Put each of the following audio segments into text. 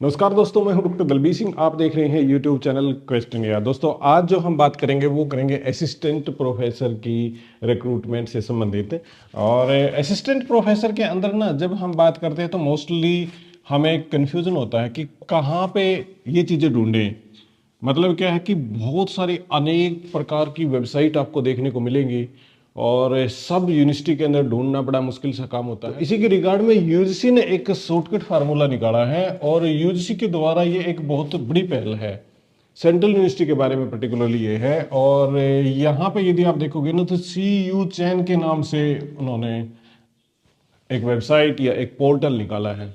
नमस्कार दोस्तों, मैं हूं डॉक्टर दलबीर सिंह। आप देख रहे हैं यूट्यूब चैनल क्वेश्चन या। दोस्तों, आज जो हम बात करेंगे वो करेंगे असिस्टेंट प्रोफेसर की रिक्रूटमेंट से संबंधित। और असिस्टेंट प्रोफेसर के अंदर ना जब हम बात करते हैं तो मोस्टली हमें कन्फ्यूजन होता है कि कहाँ पे ये चीज़ें ढूंढें। मतलब क्या है कि बहुत सारी अनेक प्रकार की वेबसाइट आपको देखने को मिलेंगी और सब यूनिवर्सिटी के अंदर ढूंढना बड़ा मुश्किल सा काम होता है। इसी के रिगार्ड में यूजीसी ने एक शॉर्टकट फार्मूला निकाला है और यूजीसी के द्वारा ये एक बहुत बड़ी पहल है। सेंट्रल यूनिवर्सिटी के बारे में पर्टिकुलरली ये है। और यहाँ पे यदि आप देखोगे ना तो CU चैन के नाम से उन्होंने एक वेबसाइट या एक पोर्टल निकाला है।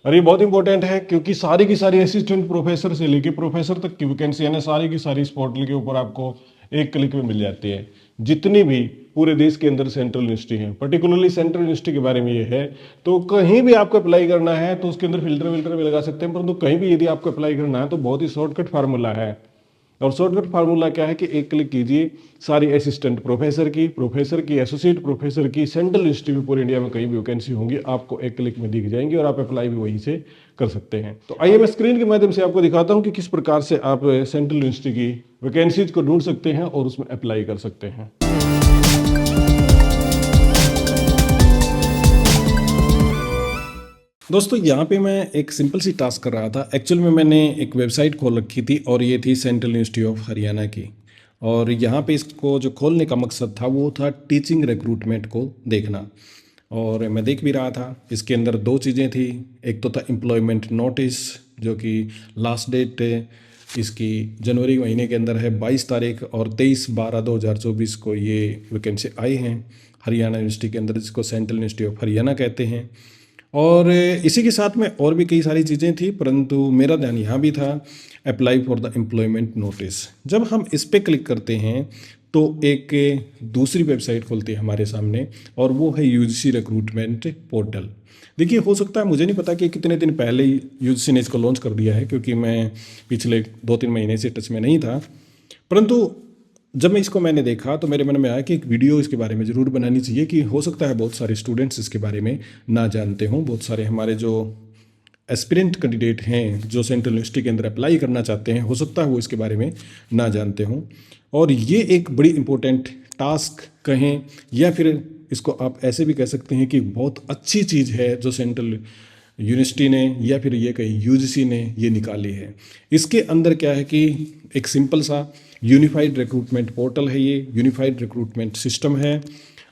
और ये बहुत इंपॉर्टेंट है क्योंकि सारी की सारी असिस्टेंट प्रोफेसर से लेके प्रोफेसर तक की वैकेंसी है ना, सारी की सारी इस पोर्टल के ऊपर आपको एक क्लिक में मिल जाती है। जितनी भी पूरे देश के अंदर सेंट्रल यूनिवर्सिटी है, पर्टिकुलरली सेंट्रल यूनिवर्सिटी के बारे में ये है। तो कहीं भी आपको अप्लाई करना है तो उसके अंदर फिल्टर विल्टर भी लगा सकते हैं, परंतु कहीं भी यदि आपको अप्लाई करना है तो बहुत ही शॉर्टकट फार्मूला है। और शॉर्टकट फार्मूला क्या है कि एक क्लिक कीजिए, सारी असिस्टेंट प्रोफेसर की, एसोसिएट प्रोफेसर की सेंट्रल यूनिवर्सिटी में पूरे इंडिया में कहीं भी वैकेंसी होंगी आपको एक क्लिक में दिख जाएंगी और आप अप्लाई भी वहीं से कर सकते हैं। तो आइए मैं स्क्रीन के माध्यम से आपको दिखाता हूं कि किस प्रकार से आप सेंट्रल यूनिवर्सिटी की वैकेंसीज को ढूंढ सकते हैं और उसमें अप्लाई कर सकते हैं। दोस्तों, यहाँ पे मैं एक सिंपल सी टास्क कर रहा था। एक्चुअल में मैंने एक वेबसाइट खोल रखी थी और ये थी सेंट्रल यूनिवर्सिटी ऑफ हरियाणा की। और यहाँ पे इसको जो खोलने का मकसद था वो था टीचिंग रिक्रूटमेंट को देखना। और मैं देख भी रहा था। इसके अंदर दो चीज़ें थी। एक तो था एम्प्लॉयमेंट नोटिस, जो कि लास्ट डेट इसकी जनवरी महीने के अंदर है 22 तारीख, और 23/12/2024 को ये वैकेंसी आई हैं हरियाणा यूनिवर्सिटी के अंदर, जिसको सेंट्रल यूनिवर्सिटी ऑफ हरियाणा कहते हैं। और इसी के साथ में और भी कई सारी चीज़ें थी, परंतु मेरा ध्यान यहाँ भी था apply for the employment notice. जब हम इस पर क्लिक करते हैं तो एक दूसरी वेबसाइट खुलती है हमारे सामने, और वो है यूजीसी रिक्रूटमेंट पोर्टल। देखिए, हो सकता है, मुझे नहीं पता कि कितने दिन पहले ही यूजीसी ने इसको लॉन्च कर दिया है, क्योंकि मैं पिछले 2-3 महीने से टच में नहीं था। परंतु जब मैंने देखा तो मेरे मन में आया कि एक वीडियो इसके बारे में ज़रूर बनानी चाहिए, कि हो सकता है बहुत सारे स्टूडेंट्स इसके बारे में ना जानते हों। बहुत सारे हमारे जो एस्पिरेंट कैंडिडेट हैं जो सेंट्रल यूनिवर्सिटी के अंदर अप्लाई करना चाहते हैं, हो सकता है वो इसके बारे में ना जानते हों। और ये एक बड़ी इंपॉर्टेंट टास्क कहें, या फिर इसको आप ऐसे भी कह सकते हैं कि बहुत अच्छी चीज़ है जो सेंट्रल यूनिवर्सिटी ने या फिर ये कहीं यूजीसी ने ये निकाली है। इसके अंदर क्या है कि एक सिंपल सा यूनिफाइड रिक्रूटमेंट पोर्टल है, ये यूनिफाइड रिक्रूटमेंट सिस्टम है।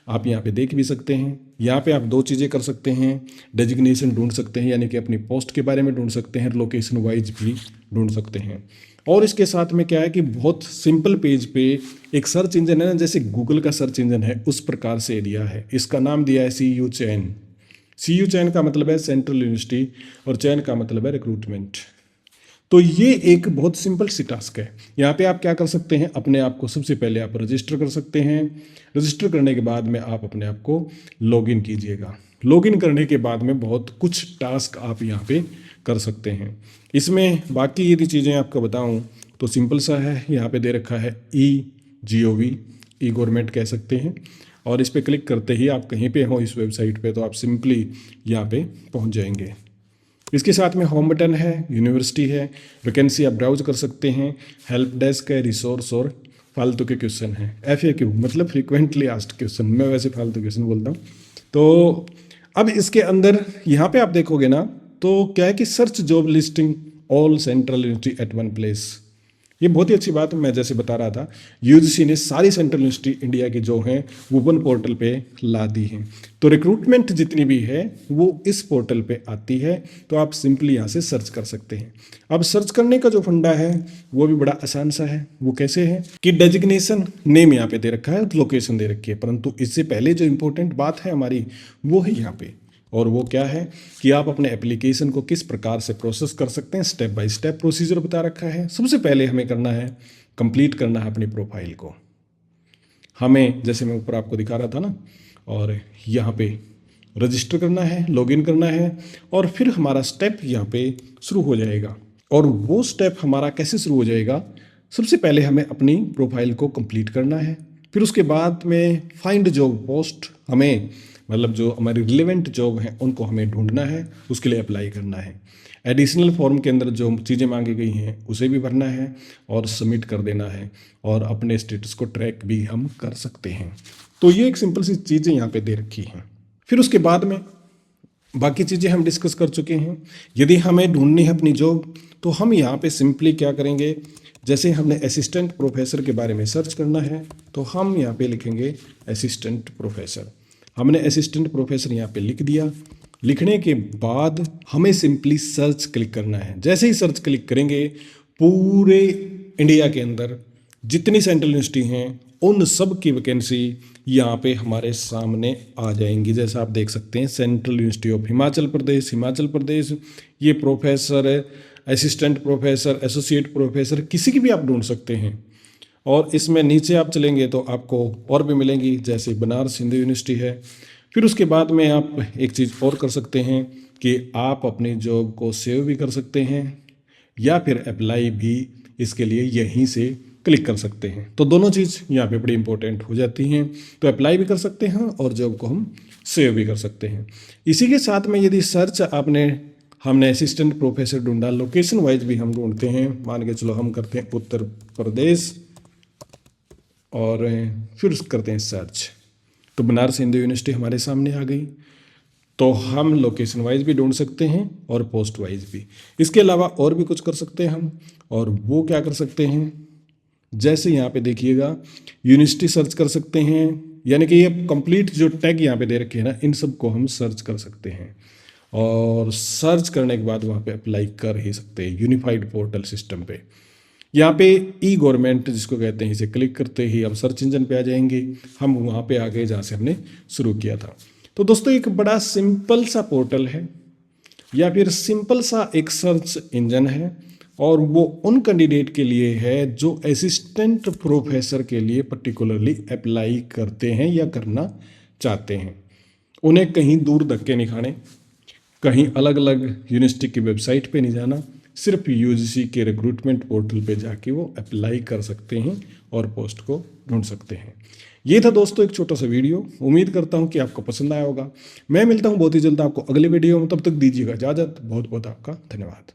आप यहाँ पे देख भी सकते हैं। यहाँ पे आप दो चीज़ें कर सकते हैं। डेजिग्नेशन ढूंढ सकते हैं, यानी कि अपनी पोस्ट के बारे में ढूंढ सकते हैं, लोकेशन वाइज भी ढूंढ सकते हैं। और इसके साथ में क्या है कि बहुत सिंपल पेज पे एक सर्च इंजन है ना, जैसे गूगल का सर्च इंजन है उस प्रकार से दिया है। इसका नाम दिया है CU चैन। CU चैन का मतलब है सेंट्रल यूनिवर्सिटी और चैन का मतलब है रिक्रूटमेंट। तो ये एक बहुत सिंपल सी टास्क है। यहाँ पे आप क्या कर सकते हैं, अपने आप को सबसे पहले आप रजिस्टर कर सकते हैं। रजिस्टर करने के बाद में आप अपने आप को लॉगिन कीजिएगा। लॉगिन करने के बाद में बहुत कुछ टास्क आप यहाँ पे कर सकते हैं। इसमें बाकी यदि चीज़ें आपको बताऊँ तो सिंपल सा है। यहाँ पे दे रखा है e-GOV, ई गवर्नमेंट कह सकते हैं। और इस पर क्लिक करते ही आप कहीं पे हो इस वेबसाइट पे, तो आप सिंपली यहाँ पे पहुँच जाएंगे। इसके साथ में होम बटन है, यूनिवर्सिटी है, वैकेंसी आप ब्राउज कर सकते हैं, हेल्प डेस्क है, रिसोर्स और फालतू के क्वेश्चन है। FAQ मतलब फ्रीक्वेंटली आस्क्ड क्वेश्चन, मैं वैसे फालतू क्वेश्चन बोलता हूँ। तो अब इसके अंदर यहाँ पे आप देखोगे ना तो क्या है कि search job listing all central university at one place. ये बहुत ही अच्छी बात, मैं जैसे बता रहा था, यूजीसी ने सारी सेंट्रल यूनिवर्सिटी इंडिया की जो हैं वो वन पोर्टल पे ला दी हैं। तो रिक्रूटमेंट जितनी भी है वो इस पोर्टल पे आती है, तो आप सिंपली यहाँ से सर्च कर सकते हैं। अब सर्च करने का जो फंडा है वो भी बड़ा आसान सा है। वो कैसे है कि डेजिग्नेशन नेम यहाँ पे दे रखा है, लोकेशन दे रखी है, परंतु इससे पहले जो इंपॉर्टेंट बात है हमारी वो है यहाँ पे। और वो क्या है कि आप अपने एप्लीकेशन को किस प्रकार से प्रोसेस कर सकते हैं, स्टेप बाय स्टेप प्रोसीजर बता रखा है। सबसे पहले हमें करना है, कंप्लीट करना है अपनी प्रोफाइल को। हमें जैसे मैं ऊपर आपको दिखा रहा था ना, और यहाँ पे रजिस्टर करना है, लॉगिन करना है, और फिर हमारा स्टेप यहाँ पे शुरू हो जाएगा। और वो स्टेप हमारा कैसे शुरू हो जाएगा, सबसे पहले हमें अपनी प्रोफाइल को कंप्लीट करना है। फिर उसके बाद में फाइंड जॉब पोस्ट, हमें मतलब जो हमारी रिलेवेंट जॉब हैं उनको हमें ढूंढना है, उसके लिए अप्लाई करना है। एडिशनल फॉर्म के अंदर जो चीज़ें मांगी गई हैं उसे भी भरना है और सबमिट कर देना है, और अपने स्टेटस को ट्रैक भी हम कर सकते हैं। तो ये एक सिंपल सी चीज़ें यहाँ पे दे रखी हैं। फिर उसके बाद में बाकी चीज़ें हम डिस्कस कर चुके हैं। यदि हमें ढूंढनी है अपनी जॉब तो हम यहाँ पे सिंपली क्या करेंगे, जैसे हमने असिस्टेंट प्रोफेसर के बारे में सर्च करना है तो हम यहाँ पे लिखेंगे असिस्टेंट प्रोफेसर। हमने असिस्टेंट प्रोफेसर यहाँ पे लिख दिया। लिखने के बाद हमें सिंपली सर्च क्लिक करना है। जैसे ही सर्च क्लिक करेंगे, पूरे इंडिया के अंदर जितनी सेंट्रल यूनिवर्सिटी हैं उन सब की वैकेंसी यहाँ पे हमारे सामने आ जाएंगी। जैसा आप देख सकते हैं, central university of Himachal Pradesh, ये professor, assistant professor, associate professor, किसी की भी आप ढूंढ सकते हैं। और इसमें नीचे आप चलेंगे तो आपको और भी मिलेंगी, जैसे बनारस हिंदू यूनिवर्सिटी है। फिर उसके बाद में आप एक चीज़ और कर सकते हैं कि आप अपनी जॉब को सेव भी कर सकते हैं या फिर अप्लाई भी इसके लिए यहीं से क्लिक कर सकते हैं। तो दोनों चीज़ यहाँ पे बड़ी इंपॉर्टेंट हो जाती हैं। तो अप्लाई भी कर सकते हैं और जॉब को हम सेव भी कर सकते हैं। इसी के साथ में यदि सर्च हमने असिस्टेंट प्रोफेसर ढूंढा, लोकेशन वाइज भी हम ढूंढते हैं। मान के चलो हम करते हैं उत्तर प्रदेश और फिर करते हैं सर्च, तो बनारस हिंदू यूनिवर्सिटी हमारे सामने आ गई। तो हम लोकेशन वाइज भी ढूंढ सकते हैं और पोस्ट वाइज भी। इसके अलावा और भी कुछ कर सकते हैं हम, और वो क्या कर सकते हैं, जैसे यहाँ पे देखिएगा यूनिवर्सिटी सर्च कर सकते हैं। यानी कि ये कंप्लीट जो टैग यहाँ पे दे रखे हैं ना, इन सब को हम सर्च कर सकते हैं और सर्च करने के बाद वहाँ पे अप्लाई कर ही सकते हैं यूनिफाइड पोर्टल सिस्टम पे। यहाँ पे ई गवर्नमेंट जिसको कहते हैं, इसे क्लिक करते ही हम सर्च इंजन पे आ जाएंगे। हम वहाँ पे आ गए जहाँ से हमने शुरू किया था। तो दोस्तों एक बड़ा सिंपल सा पोर्टल है या फिर सिंपल सा एक सर्च इंजन है, और वो उन कैंडिडेट के लिए है जो असिस्टेंट प्रोफेसर के लिए पर्टिकुलरली अप्लाई करते हैं या करना चाहते हैं। उन्हें कहीं दूर धक्के नहीं खाने, कहीं अलग अलग यूनिवर्सिटी की वेबसाइट पे नहीं जाना, सिर्फ यूजीसी के रिक्रूटमेंट पोर्टल पे जाके वो अप्लाई कर सकते हैं और पोस्ट को ढूंढ सकते हैं। ये था दोस्तों एक छोटा सा वीडियो। उम्मीद करता हूँ कि आपको पसंद आया होगा। मैं मिलता हूँ बहुत ही जल्द आपको अगले वीडियो में, तब तक दीजिएगा इजाज़त। बहुत बहुत आपका धन्यवाद।